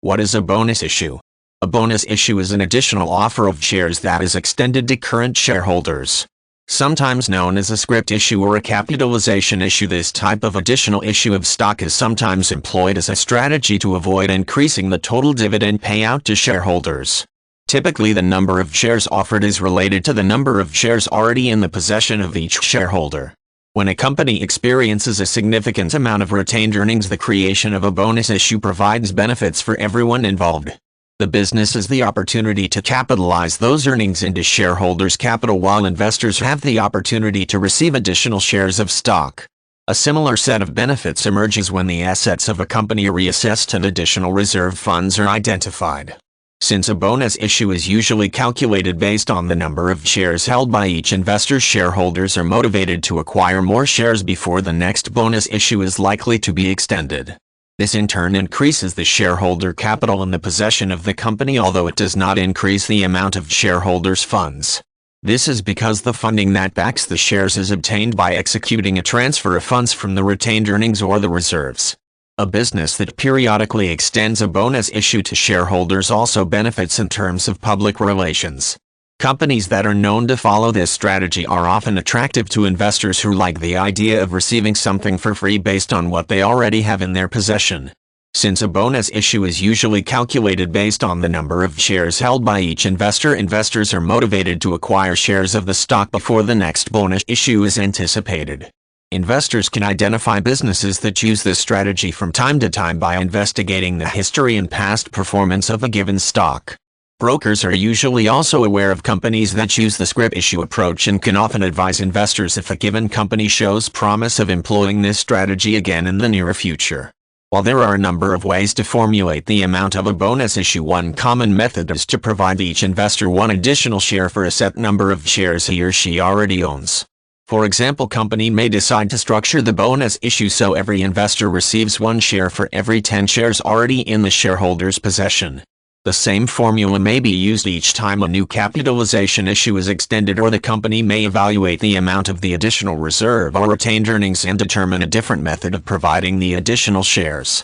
What is a bonus issue? A bonus issue is an additional offer of shares that is extended to current shareholders. Sometimes known as a scrip issue or a capitalization issue, this type of additional issue of stock is sometimes employed as a strategy to avoid increasing the total dividend payout to shareholders. Typically, the number of shares offered is related to the number of shares already in the possession of each shareholder. When a company experiences a significant amount of retained earnings, the creation of a bonus issue provides benefits for everyone involved. The business has the opportunity to capitalize those earnings into shareholders' capital, while investors have the opportunity to receive additional shares of stock. A similar set of benefits emerges when the assets of a company are reassessed and additional reserve funds are identified. Since a bonus issue is usually calculated based on the number of shares held by each investor, shareholders are motivated to acquire more shares before the next bonus issue is likely to be extended. This in turn increases the shareholder capital in the possession of the company, although it does not increase the amount of shareholders' funds. This is because the funding that backs the shares is obtained by executing a transfer of funds from the retained earnings or the reserves. A business that periodically extends a bonus issue to shareholders also benefits in terms of public relations. Companies that are known to follow this strategy are often attractive to investors who like the idea of receiving something for free based on what they already have in their possession. Since a bonus issue is usually calculated based on the number of shares held by each investor, investors are motivated to acquire shares of the stock before the next bonus issue is anticipated. Investors can identify businesses that use this strategy from time to time by investigating the history and past performance of a given stock. Brokers are usually also aware of companies that use the scrip issue approach and can often advise investors if a given company shows promise of employing this strategy again in the near future. While there are a number of ways to formulate the amount of a bonus issue, one common method is to provide each investor one additional share for a set number of shares he or she already owns. For example, company may decide to structure the bonus issue so every investor receives 1 share for every 10 shares already in the shareholder's possession. The same formula may be used each time a new capitalization issue is extended, or the company may evaluate the amount of the additional reserve or retained earnings and determine a different method of providing the additional shares.